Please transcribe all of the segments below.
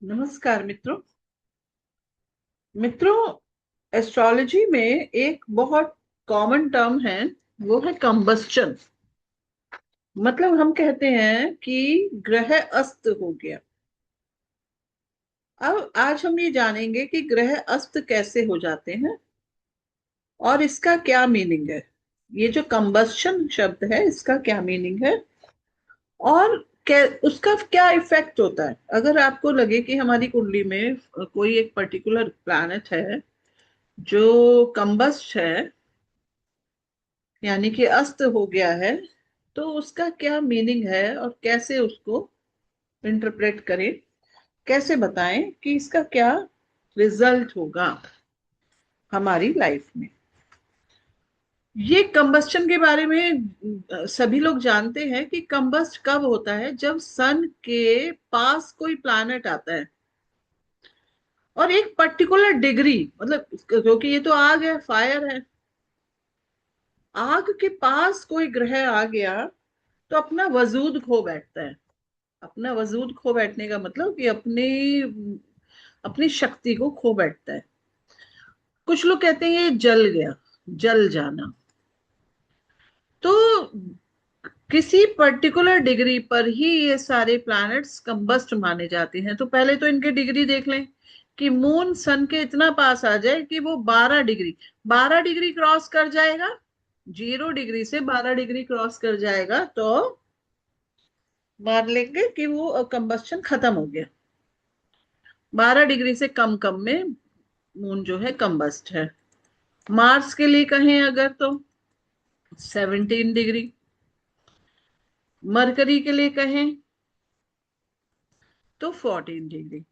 नमस्कार मित्रों। मित्रों, एस्ट्रोलॉजी में एक बहुत कॉमन टर्म है, वो है कंबस्चन। मतलब हम कहते हैं कि ग्रह अस्त हो गया। अब आज हम ये जानेंगे कि ग्रह अस्त कैसे हो जाते हैं और इसका क्या मीनिंग है। ये जो कंबस्चन शब्द है, इसका क्या मीनिंग है और उसका क्या इफेक्ट होता है। अगर आपको लगे कि हमारी कुंडली में कोई एक पर्टिकुलर प्लैनेट है जो कंबस्ट है, यानी कि अस्त हो गया है, तो उसका क्या मीनिंग है और कैसे उसको इंटरप्रेट करें, कैसे बताएं कि इसका क्या रिजल्ट होगा हमारी लाइफ में। ये कंबस्चन के बारे में सभी लोग जानते हैं कि कंबस्ट कब होता है, जब सन के पास कोई प्लैनेट आता है और एक पर्टिकुलर डिग्री, मतलब क्योंकि ये तो आग है, फायर है, आग के पास कोई ग्रह आ गया तो अपना वजूद खो बैठता है। अपना वजूद खो बैठने का मतलब कि अपनी अपनी शक्ति को खो बैठता है। कुछ लोग कहते हैं ये जल गया, जल जाना। तो किसी पर्टिकुलर डिग्री पर ही ये सारे प्लैनेट्स कंबस्ट माने जाते हैं। तो पहले तो इनके डिग्री देख लें कि मून सन के इतना पास आ जाए कि वो 12 डिग्री, 12 डिग्री क्रॉस कर जाएगा। 0 डिग्री से 12 डिग्री क्रॉस कर जाएगा तो मान लेंगे कि वो कंबस्शन खत्म हो गया। 12 डिग्री से कम कम में मून जो है कंबस्ट है। मार्स के लिए कहें अगर तो 17 डिग्री, मरकरी के लिए कहें तो 14 डिग्री,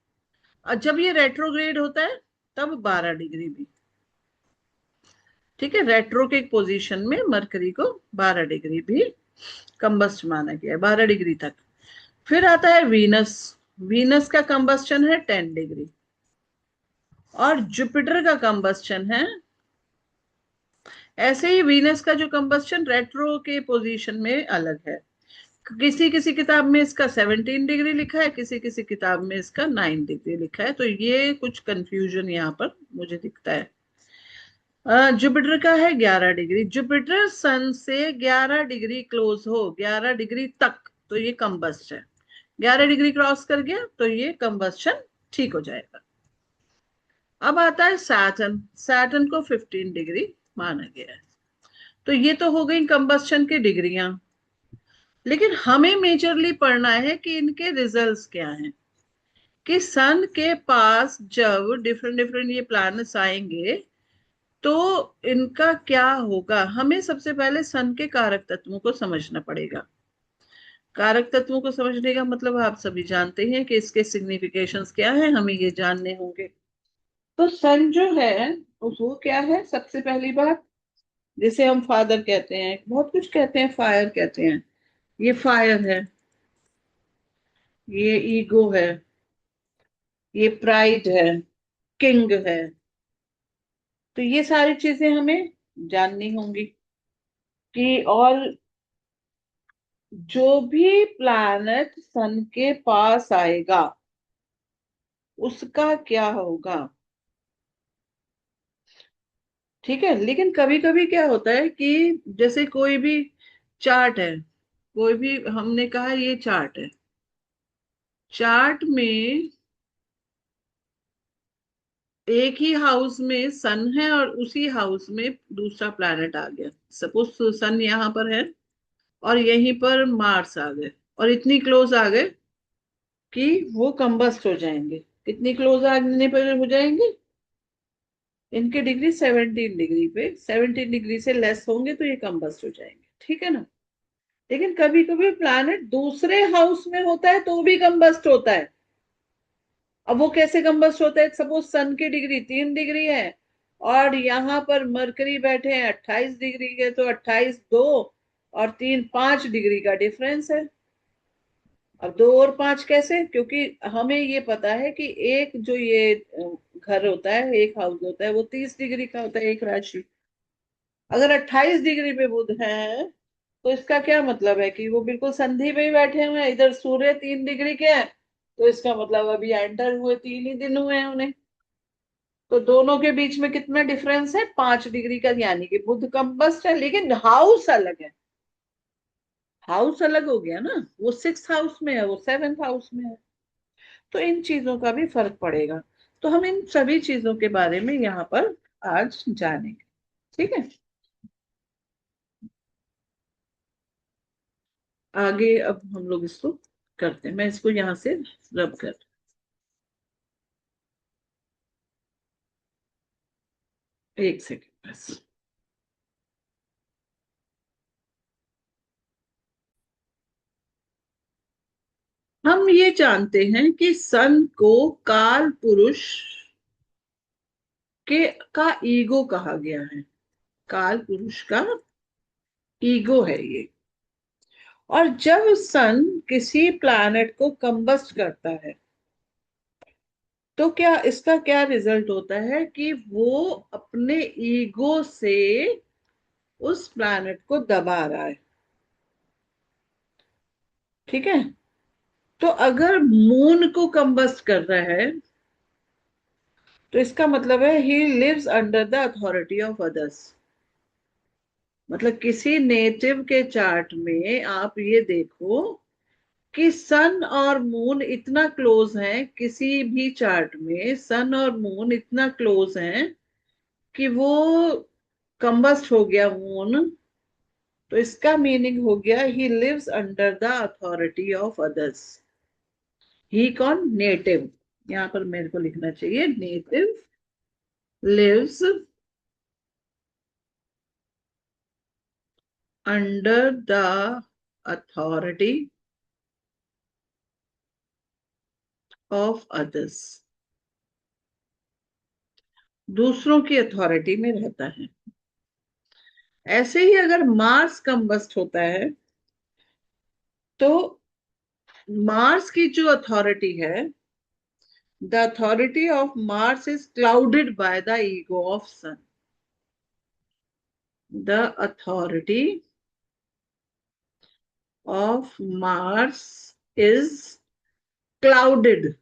और जब ये रेट्रोग्रेड होता है तब 12 डिग्री भी। ठीक है, रेट्रो के पोजीशन में मरकरी को 12 डिग्री भी कंबस्ट माना गया है, 12 डिग्री तक। फिर आता है वीनस। वीनस का कंबस्चन है 10 डिग्री, और जुपिटर का कंबस्चन है, ऐसे ही वीनस का जो कंबस्चन रेट्रो के पोजीशन में अलग है। किसी किसी किताब में इसका 17 डिग्री लिखा है, किसी किसी किताब में इसका 9 डिग्री लिखा है। तो ये कुछ कंफ्यूजन यहाँ पर मुझे दिखता है। जुपिटर का है 11 डिग्री। जुपिटर सन से 11 डिग्री क्लोज हो, 11 डिग्री तक, तो ये कंबस्ट है। 11 डिग्री क्रॉस कर गया तो ये कंबस्शन ठीक हो जाएगा। अब आता है सैटर्न। सैटर्न को 15 डिग्री माना गया है। तो ये तो हो गई कंबस्शन की डिग्रियां। लेकिन हमें मेजरली पढ़ना है कि इनके रिजल्ट्स क्या हैं, कि सन के पास जब डिफरेंट डिफरेंट ये प्लैनेट्स आएंगे तो इनका क्या होगा। हमें सबसे पहले सन के कारक तत्वों को समझना पड़ेगा। कारक तत्वों को समझने का मतलब आप सभी जानते हैं कि इसके सिग्निफिकेशंस क्या है, हमें ये जानने होंगे। तो सन जो है वो क्या है, सबसे पहली बात, जिसे हम फादर कहते हैं, बहुत कुछ कहते हैं, फायर कहते हैं, ये फायर है, ये ईगो है, ये प्राइड है, किंग है। तो ये सारी चीजें हमें जाननी होंगी कि, और जो भी प्लैनेट सन के पास आएगा उसका क्या होगा। ठीक है, लेकिन कभी कभी क्या होता है कि जैसे कोई भी चार्ट है, कोई भी, हमने कहा ये चार्ट है, चार्ट में एक ही हाउस में सन है और उसी हाउस में दूसरा प्लैनेट आ गया। सपोज सन यहाँ पर है और यहीं पर मार्स आ गए और इतनी क्लोज आ गए कि वो कंबस्ट हो जाएंगे। कितनी क्लोज आने पर हो जाएंगे, इनके डिग्री 17 डिग्री पे, 17 डिग्री से लेस होंगे तो ये कंबस्ट हो जाएंगे। ठीक है ना। लेकिन कभी कभी प्लैनेट दूसरे हाउस में होता है तो भी कंबस्ट होता है। अब वो कैसे कंबस्ट होता है, सपोज सन की डिग्री 3 डिग्री है और यहाँ पर मरकरी बैठे हैं 28 डिग्री के, तो 28 2 और 3 5 डिग्री का डिफरेंस है। अब 2 और 5 कैसे, क्योंकि हमें ये पता है कि एक जो ये घर होता है, एक हाउस होता है, वो 30 डिग्री का होता है, एक राशि। अगर 28 डिग्री पे बुध है तो इसका क्या मतलब है कि वो बिल्कुल संधि पे ही बैठे हुए हैं। इधर सूर्य 3 डिग्री के हैं तो इसका मतलब अभी एंटर हुए 3 ही दिन हुए हैं उन्हें। तो दोनों के बीच में कितना डिफरेंस है, 5 डिग्री का, यानी कि बुध कंबस्ट है, लेकिन हाउस अलग है। हाउस अलग हो गया ना, वो 6th हाउस में है, वो 7th हाउस में है। तो इन चीजों का भी फर्क पड़ेगा। तो हम इन सभी चीजों के बारे में यहाँ पर आज जानेंगे। ठीक है। आगे अब हम लोग इसको करते हैं, मैं इसको यहाँ से रब कर, एक सेकेंड बस। हम ये जानते हैं कि सन को काल पुरुष के का ईगो कहा गया है। काल पुरुष का ईगो है ये। और जब सन किसी प्लैनेट को कंबस्ट करता है, तो क्या इसका क्या रिजल्ट होता है कि वो अपने ईगो से उस प्लैनेट को दबा रहा है। ठीक है। तो अगर मून को कंबस्ट कर रहा है, तो इसका मतलब है he lives under the authority of others. मतलब किसी नेटिव के चार्ट में आप ये देखो कि सन और मून इतना क्लोज हैं, किसी भी चार्ट में सन और मून इतना क्लोज हैं कि वो कंबस्ट हो गया मून, तो इसका मीनिंग हो गया he lives under the authority of others. He कौन, नेटिव। यहां पर मेरे को लिखना चाहिए native lives under the authority of others. दूसरों की अथॉरिटी में रहता है। ऐसे ही अगर मार्स कंबस्ट होता है, तो मार्स की जो अथॉरिटी है, the authority of Mars is clouded by the ego of sun. The authority of Mars is clouded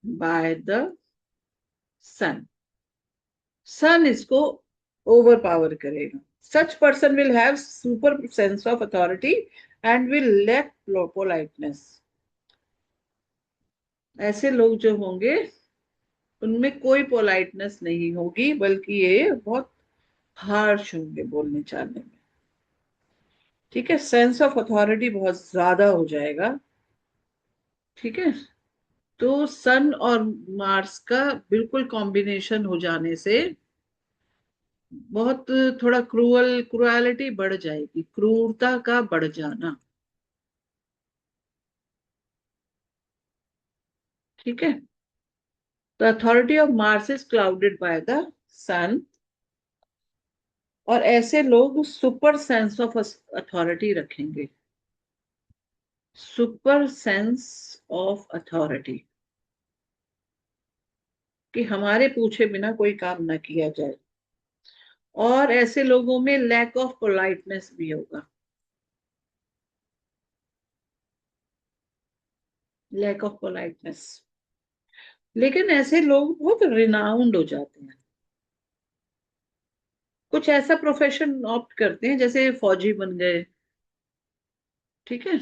by the sun. Sun इसको ओवर पावर करेगा। Such person will have super sense of authority and will lack politeness. ऐसे लोग जो होंगे, उनमें कोई politeness नहीं होगी, बल्कि ये बहुत हार्श होंगे बोलने चालने में। ठीक है, सेंस ऑफ अथॉरिटी बहुत ज्यादा हो जाएगा। ठीक है। तो सन और मार्स का बिल्कुल कॉम्बिनेशन हो जाने से बहुत थोड़ा क्रुएलिटी बढ़ जाएगी, क्रूरता का बढ़ जाना। ठीक है। The authority of Mars is clouded by the sun. और ऐसे लोग सुपर सेंस ऑफ अथॉरिटी रखेंगे। सुपर सेंस ऑफ अथॉरिटी, कि हमारे पूछे बिना कोई काम ना किया जाए। और ऐसे लोगों में लैक ऑफ पोलाइटनेस भी होगा। Lack of politeness. लेकिन ऐसे लोग बहुत रिनाउंड हो जाते हैं। कुछ ऐसा प्रोफेशन ऑप्ट करते हैं, जैसे फौजी बन गए। ठीक है।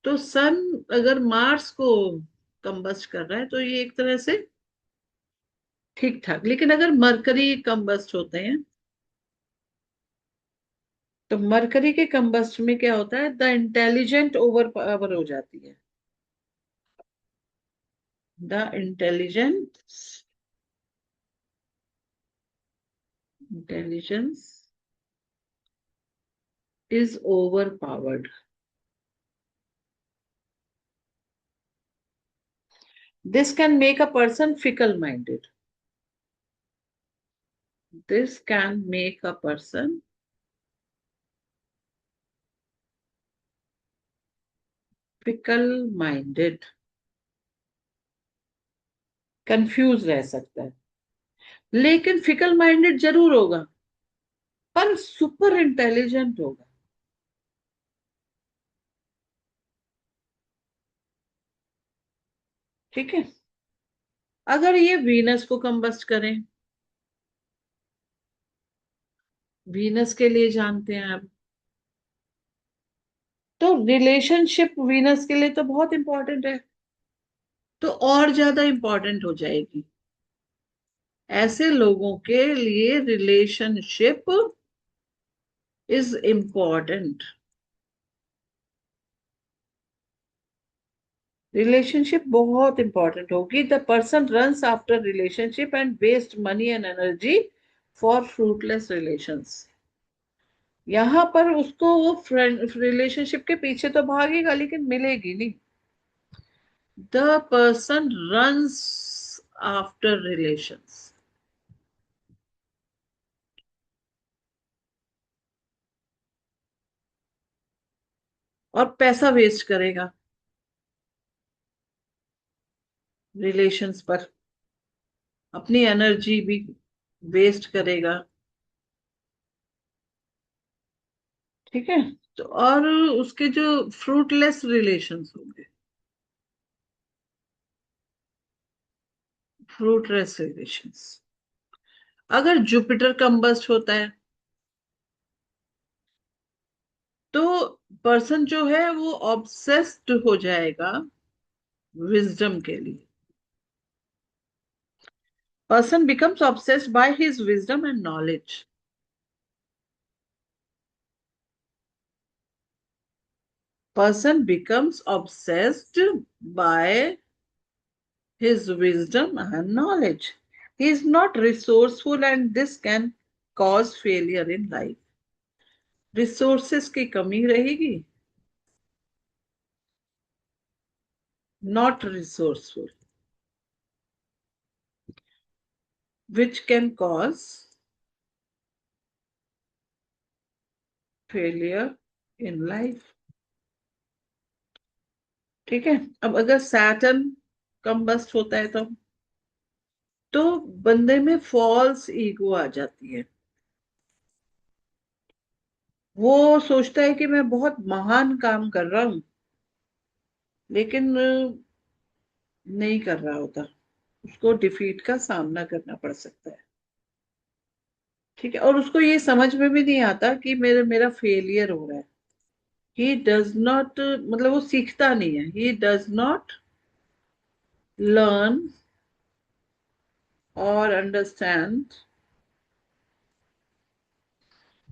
तो सन अगर मार्स को कंबस्ट कर रहा है, तो ये एक तरह से ठीक ठाक। लेकिन अगर मरकरी कंबस्ट होते हैं, तो मरकरी के कंबस्ट में क्या होता है, द इंटेलिजेंट ओवर पावर हो जाती है। The intelligence is over powered. This can make a person fickle minded. This can make a person fickle minded. Confuse रह सकता है, लेकिन फिकल माइंडेड जरूर होगा, पर सुपर इंटेलिजेंट होगा। ठीक है। अगर ये वीनस को कंबस्ट करें, वीनस के लिए जानते हैं आप, तो रिलेशनशिप वीनस के लिए तो बहुत इंपॉर्टेंट है, तो और ज्यादा इंपॉर्टेंट हो जाएगी। ऐसे लोगों के लिए रिलेशनशिप इज इम्पॉर्टेंट। रिलेशनशिप बहुत इंपॉर्टेंट होगी। The person runs after relationship and waste money and energy for fruitless relations. यहां पर उसको वो फ्रेंड रिलेशनशिप के पीछे तो भागेगा लेकिन मिलेगी नहीं। The person runs after relations, और पैसा वेस्ट करेगा रिलेशंस पर, अपनी एनर्जी भी वेस्ट करेगा। ठीक है। तो और उसके जो फ्रूटलेस रिलेशंस होंगे, फ्रूटलेस रिलेशंस, अगर जुपिटर कंबस्ट होता है तो पर्सन जो है वो ऑब्सेस्ड हो जाएगा विजडम के लिए। Person becomes obsessed by his wisdom and knowledge. Person becomes obsessed by his wisdom and knowledge. He is not resourceful and this can cause failure in life. Resources की कमी रहेगी, not resourceful, which can cause failure in life. ठीक है। अब अगर Saturn combust होता है तो बंदे में फॉल्स ईगो आ जाती है। वो सोचता है कि मैं बहुत महान काम कर रहा हूं, लेकिन नहीं कर रहा होता। उसको डिफीट का सामना करना पड़ सकता है। ठीक है। और उसको ये समझ में भी नहीं आता कि मेरा मेरा फेलियर हो रहा है। ही डज नॉट, मतलब वो सीखता नहीं है। ही डज नॉट लर्न और अंडरस्टैंड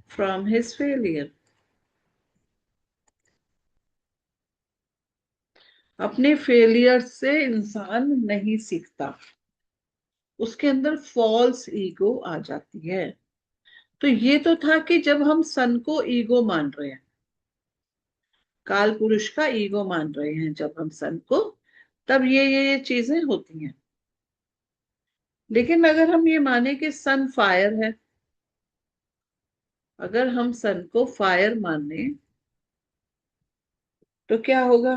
फ्रॉम हिज फेलियर। अपने फेलियर से इंसान नहीं सीखता, उसके अंदर फॉल्स ईगो आ जाती है। तो ये तो था कि जब हम सन को ईगो मान रहे हैं, काल पुरुष का ईगो मान रहे हैं जब हम सन को, तब ये चीजें होती हैं। लेकिन अगर हम ये माने कि सन फायर है, अगर हम सन को फायर माने तो क्या होगा?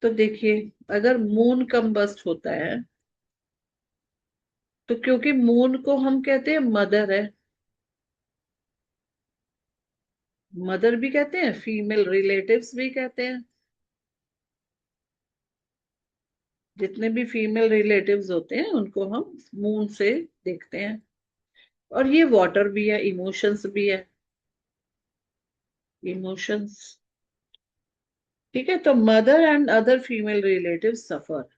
तो देखिए, अगर मून कंबस्ट होता है तो क्योंकि मून को हम कहते हैं मदर है, मदर भी कहते हैं, फीमेल रिलेटिव्स भी कहते हैं। जितने भी फीमेल रिलेटिव्स होते हैं उनको हम मून से देखते हैं। और ये वाटर भी है, इमोशंस भी है, इमोशंस। ठीक है। तो mother and other female relative suffer,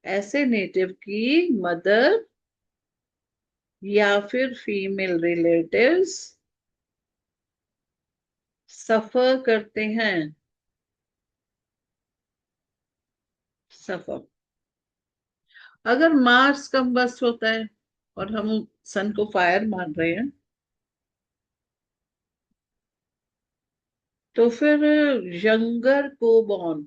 ऐसे नेटिव की मदर या फिर फीमेल रिलेटिव्स सफर करते हैं, सफर। अगर मार्स कंबस्ट होता है और हम सन को फायर मान रहे हैं, तो फिर यंगर को बॉर्न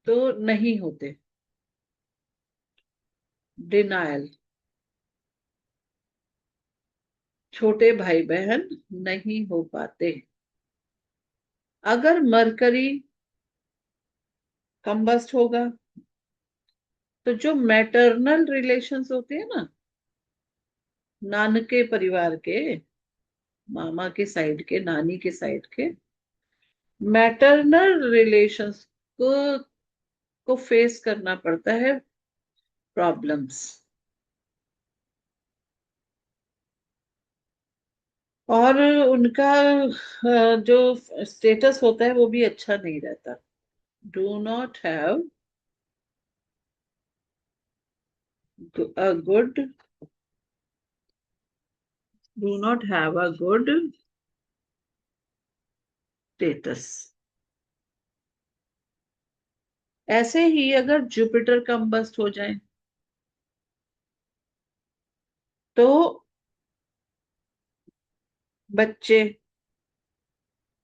तो नहीं होते, डिनायल, छोटे भाई बहन नहीं हो पाते। अगर मरकरी कंबस्ट होगा तो जो मैटरनल रिलेशंस होते हैं ना, नानके परिवार के, मामा के साइड के, नानी के साइड के मैटरनल रिलेशंस को फेस करना पड़ता है प्रॉब्लम्स। और उनका जो स्टेटस होता है वो भी अच्छा नहीं रहता। Do not have a good do not have a good status. ऐसे ही अगर जुपिटर कंबस्ट हो जाए तो बच्चे,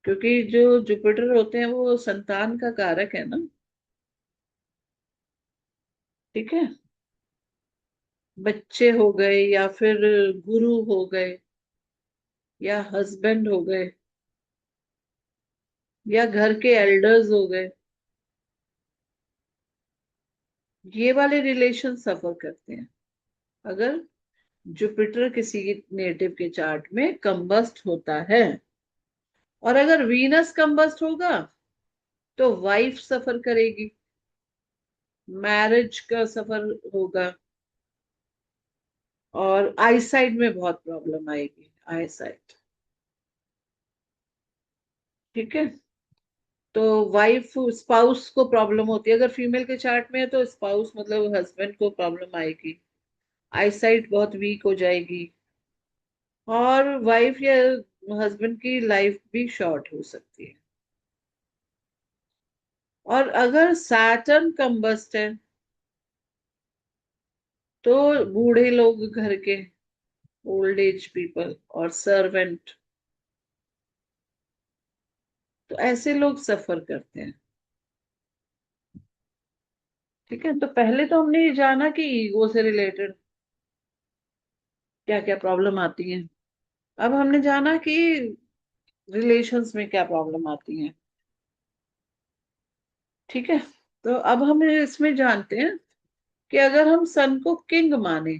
क्योंकि जो जुपिटर होते हैं वो संतान का कारक है ना। ठीक है, बच्चे हो गए या फिर गुरु हो गए या हस्बैंड हो गए या घर के एल्डर्स हो गए, ये वाले रिलेशन सफर करते हैं अगर जुपिटर किसी नेटिव के चार्ट में कंबस्ट होता है। और अगर वीनस कंबस्ट होगा तो वाइफ सफर करेगी, मैरिज का सफर होगा, और आईसाइट में बहुत प्रॉब्लम आएगी, आईसाइट। ठीक है, तो वाइफ स्पाउस को प्रॉब्लम होती है, अगर फीमेल के चार्ट में है तो स्पाउस मतलब हस्बैंड को प्रॉब्लम आएगी, आईसाइट बहुत वीक हो जाएगी, और वाइफ या हस्बैंड की लाइफ भी शॉर्ट हो सकती है। और अगर सैटर्न कंबस्ट है तो बूढ़े लोग घर के, ओल्ड एज पीपल और सर्वेंट, तो ऐसे लोग सफर करते हैं। ठीक है, तो पहले तो हमने ये जाना कि ईगो से रिलेटेड क्या क्या प्रॉब्लम आती है। अब हमने जाना कि रिलेशंस में क्या प्रॉब्लम आती है। ठीक है, तो अब हम इसमें जानते हैं कि अगर हम सन को किंग माने,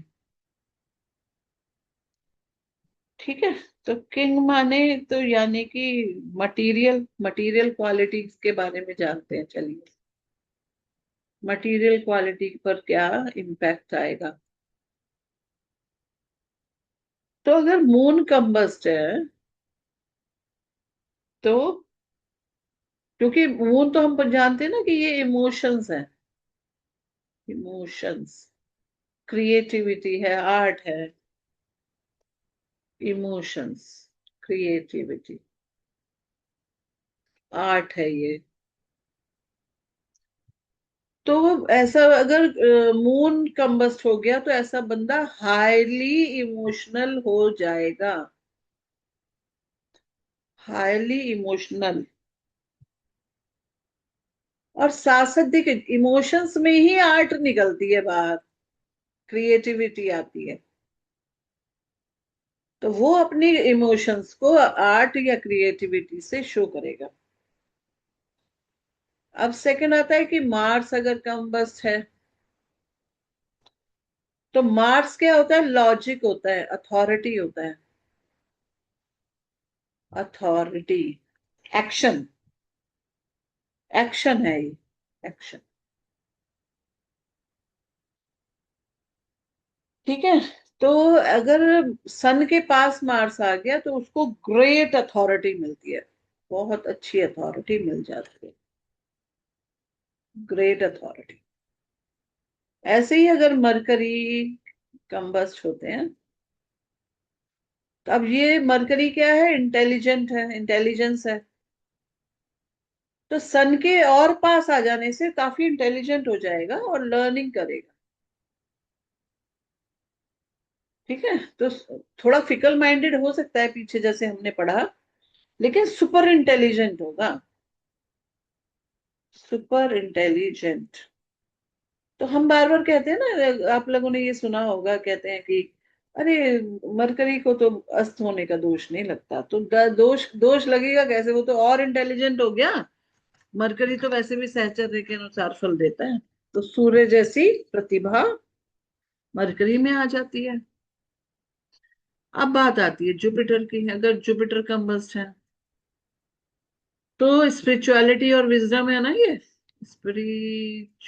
ठीक है, तो किंग माने तो यानी कि मटेरियल मटेरियल क्वालिटीज के बारे में जानते हैं। चलिए, मटेरियल क्वालिटी पर क्या इम्पैक्ट आएगा। तो अगर मून कंबस्ट है तो, क्योंकि मून तो हम जानते हैं ना कि ये इमोशंस है, इमोशंस, क्रिएटिविटी है, आर्ट है, इमोशंस, क्रिएटिविटी, आर्ट है ये। तो ऐसा अगर मून कंबस्ट हो गया तो ऐसा बंदा हाईली इमोशनल हो जाएगा, हाईली इमोशनल। और साथ साथ देखिए, इमोशंस में ही आर्ट निकलती है बाहर, क्रिएटिविटी आती है। तो वो अपनी इमोशंस को आर्ट या क्रिएटिविटी से शो करेगा। अब सेकंड आता है कि मार्स अगर कंबस्ट है तो मार्स क्या होता है, लॉजिक होता है, अथॉरिटी होता है, अथॉरिटी, एक्शन, एक्शन है ये, एक्शन। ठीक है, तो अगर सन के पास मार्स आ गया तो उसको ग्रेट अथॉरिटी मिलती है, बहुत अच्छी अथॉरिटी मिल जाती है, ग्रेट अथॉरिटी। ऐसे ही अगर मरकरी कंबस्ट होते हैं तो अब ये मरकरी क्या है, इंटेलिजेंट है, इंटेलिजेंस है। तो सन के और पास आ जाने से काफी इंटेलिजेंट हो जाएगा और लर्निंग करेगा। ठीक है, तो थोड़ा फिकल माइंडेड हो सकता है पीछे जैसे हमने पढ़ा, लेकिन सुपर इंटेलिजेंट होगा, सुपर इंटेलिजेंट। तो हम बार बार कहते हैं ना, आप लोगों ने ये सुना होगा, कहते हैं कि अरे मरकरी को तो अस्त होने का दोष नहीं लगता, तो दोष दोष लगेगा कैसे, वो तो और इंटेलिजेंट हो गया। मरकरी तो वैसे भी सहचर्य के अनुसार फल देता है। तो सूर्य जैसी प्रतिभा मरकरी में आ जाती है। अब बात आती है जुपिटर की। अगर जुपिटर कंबस्ट है तो स्पिरिचुअलिटी और विजडम है ना, ये स्पिरिचुअलिटी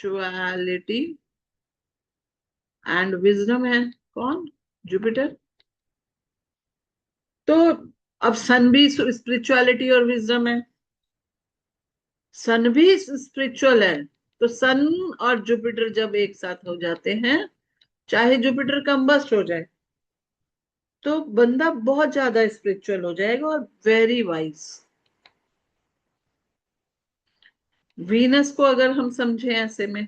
एंड विजडम है कौन, जुपिटर। तो अब सन भी स्पिरिचुअलिटी और विजडम है, सन भी स्पिरिचुअल है। तो सन और जुपिटर जब एक साथ हो जाते हैं, चाहे जुपिटर कंबस्ट हो जाए, तो बंदा बहुत ज्यादा स्पिरिचुअल हो जाएगा और वेरी वाइज। वीनस को अगर हम समझे ऐसे में,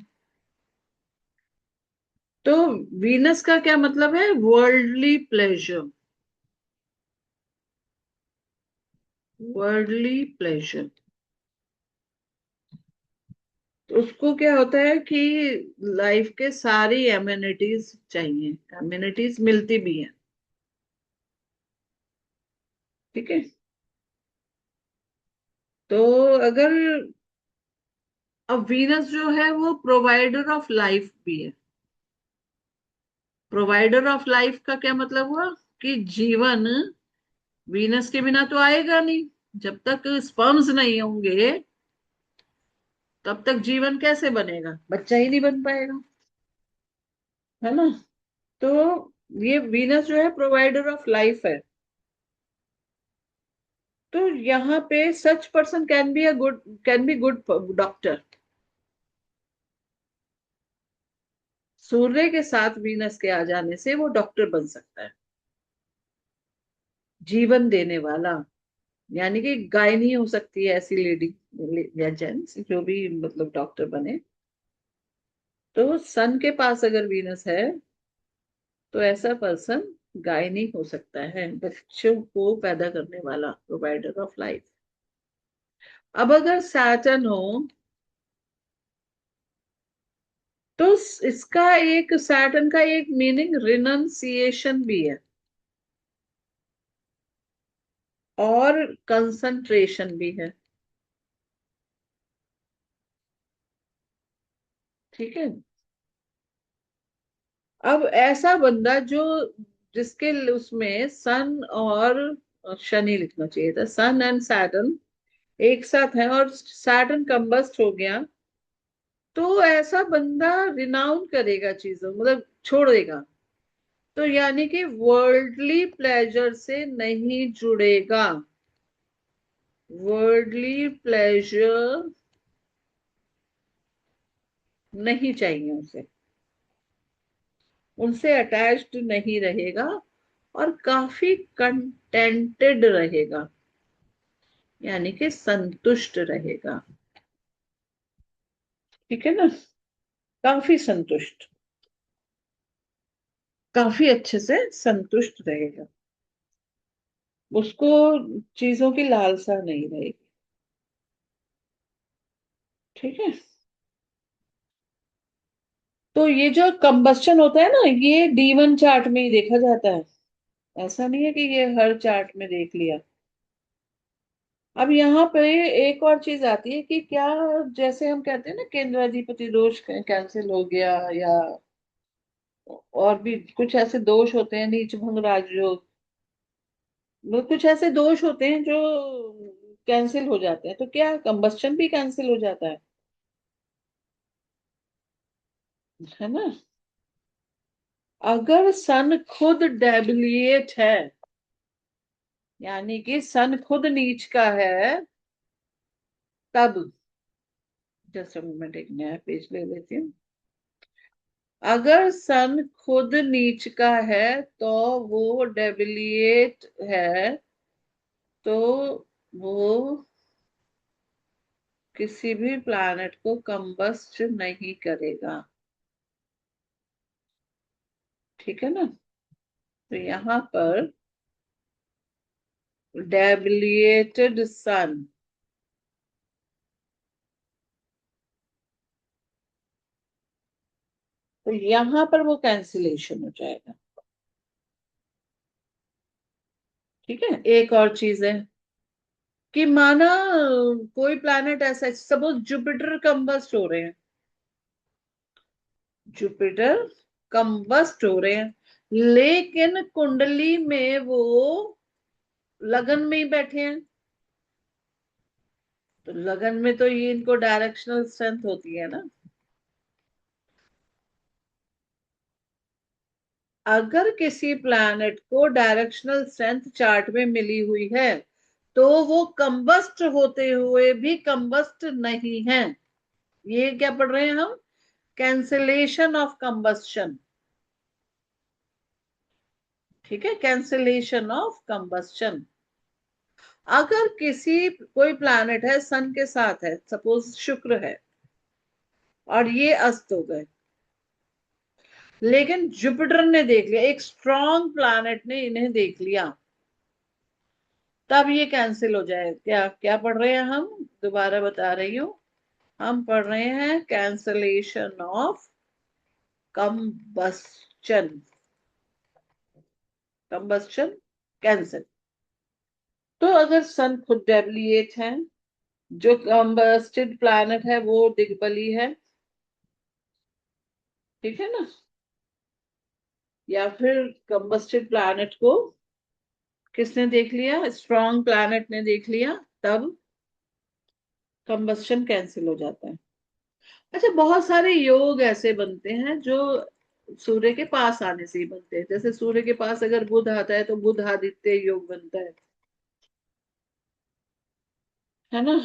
तो वीनस का क्या मतलब है, वर्ल्डली प्लेजर, वर्ल्डली प्लेजर। तो उसको क्या होता है कि लाइफ के सारी एमिनिटीज चाहिए, एमिनिटीज मिलती भी हैं, ठीक है। तो अगर, अब वीनस जो है वो प्रोवाइडर ऑफ लाइफ भी है। प्रोवाइडर ऑफ लाइफ का क्या मतलब हुआ कि जीवन वीनस के बिना तो आएगा नहीं। जब तक स्पर्म्स नहीं होंगे तब तक जीवन कैसे बनेगा, बच्चा ही नहीं बन पाएगा, है ना। तो ये वीनस जो है प्रोवाइडर ऑफ लाइफ है। तो यहाँ पे such person can be a good, can be good doctor. सूर्य के साथ वीनस के आ जाने से वो डॉक्टर बन सकता है, जीवन देने वाला। यानी कि गायनी हो सकती है ऐसी लेडी या जेंट्स जो भी मतलब डॉक्टर बने। तो सन के पास अगर वीनस है तो ऐसा पर्सन गायनी हो सकता है, बच्चों को पैदा करने वाला, प्रोवाइडर ऑफ लाइफ। अब अगर सैटर्न हो तो इसका एक, सैटर्न का एक मीनिंग रिनंसिएशन भी है और कंसंट्रेशन भी है, ठीक है। अब ऐसा बंदा जो, जिसके उसमें सन और शनि लिखना चाहिए था, सन एंड सैटर्न एक साथ है और सैटर्न कंबस्ट हो गया, तो ऐसा बंदा रिनाउंस करेगा चीजों, मतलब छोड़ देगा। तो यानी कि वर्ल्डली प्लेजर से नहीं जुड़ेगा, वर्ल्डली प्लेजर नहीं चाहिए उसे, उनसे अटैच्ड नहीं रहेगा और काफी कंटेंटेड रहेगा, यानी कि संतुष्ट रहेगा, ठीक है ना। काफी संतुष्ट, काफी अच्छे से संतुष्ट रहेगा, उसको चीजों की लालसा नहीं रहेगी, ठीक है। तो ये जो कंबस्शन होता है ना, ये D1 चार्ट में ही देखा जाता है, ऐसा नहीं है कि ये हर चार्ट में देख लिया। अब यहाँ पे एक और चीज आती है कि क्या, जैसे हम कहते हैं ना केंद्राधिपति दोष कैंसिल हो गया, या और भी कुछ ऐसे दोष होते हैं, नीच भंग राजयोग, वो कुछ ऐसे दोष होते हैं जो कैंसिल हो जाते हैं, तो क्या कंबस्शन भी कैंसिल हो जाता है ना। अगर सन खुद डेबिलिएट है, यानी कि सन खुद नीच का है, तब, जस्ट मोमेंट एक नया पेज ले लेती हूँ। अगर सन खुद नीच का है तो वो डेबिलिएट है, तो वो किसी भी प्लैनेट को कंबस्ट नहीं करेगा, ठीक है ना। तो यहाँ पर डेबिलिएटेड सन, तो यहाँ पर वो कैंसिलेशन हो जाएगा, ठीक है। एक और चीज है कि माना कोई प्लैनेट ऐसा, सपोज जुपिटर कंबस्ट हो रहे हैं, जुपिटर कंबस्ट हो रहे हैं, लेकिन कुंडली में वो लगन में ही बैठे हैं, तो लगन में तो ये इनको डायरेक्शनल स्ट्रेंथ होती है ना। अगर किसी प्लैनेट को डायरेक्शनल स्ट्रेंथ चार्ट में मिली हुई है तो वो कंबस्ट होते हुए भी कंबस्ट नहीं है। ये क्या पढ़ रहे हैं हम? Cancellation of combustion. ठीक है, कैंसिलेशन ऑफ कंबस्शन। अगर किसी कोई प्लैनेट है सन के साथ है, सपोज शुक्र है, और ये अस्त हो गए, लेकिन जुपिटर ने देख लिया, एक स्ट्रॉन्ग प्लैनेट ने इन्हें देख लिया, तब ये कैंसिल हो जाए। क्या क्या पढ़ रहे हैं हम? दोबारा बता रही हूँ, हम पढ़ रहे हैं cancellation of combustion. Combustion cancel. तो अगर सन खुद डेबिलिएट है, जो कंबस्टेड प्लैनेट है वो दिग्बली है, ठीक है ना, या फिर कंबस्टेड प्लैनेट को किसने देख लिया? स्ट्रॉन्ग प्लैनेट ने देख लिया, तब कंबस्शन कैंसिल हो जाता है। अच्छा, बहुत सारे योग ऐसे बनते हैं जो सूर्य के पास आने से ही बनते हैं। जैसे सूर्य के पास अगर बुध आता है तो बुध आदित्य योग बनता है ना।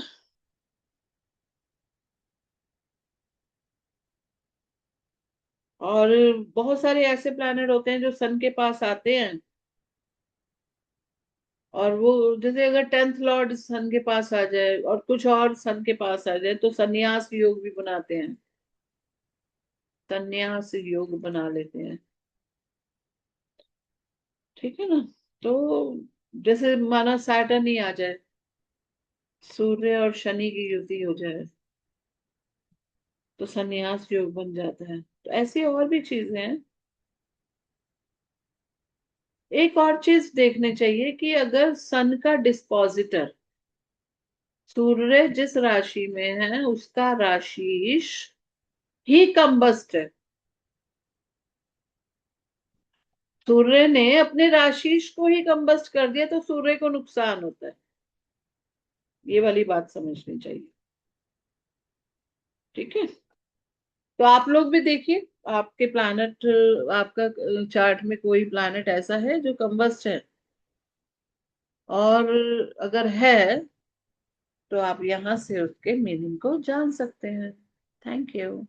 और बहुत सारे ऐसे प्लैनेट होते हैं जो सन के पास आते हैं, और वो जैसे अगर 10th लॉर्ड सन के पास आ जाए और कुछ और सन के पास आ जाए तो संन्यास योग भी बनाते हैं, संन्यास योग बना लेते हैं। ठीक है ना। तो जैसे माना सैटर्न ही आ जाए, सूर्य और शनि की युति हो जाए, तो संन्यास योग बन जाता है। तो ऐसी और भी चीजें हैं। एक और चीज देखने चाहिए कि अगर सन का डिस्पोजिटर सूर्य जिस राशि में है उसका राशिश ही कंबस्ट है, सूर्य ने अपने राशिश को ही कंबस्ट कर दिया तो सूर्य को नुकसान होता है। ये वाली बात समझनी चाहिए। ठीक है। तो आप लोग भी देखिए, आपके प्लैनेट, आपका चार्ट में कोई प्लैनेट ऐसा है जो कंबस्ट है, और अगर है तो आप यहां से उसके मीनिंग को जान सकते हैं। Thank you.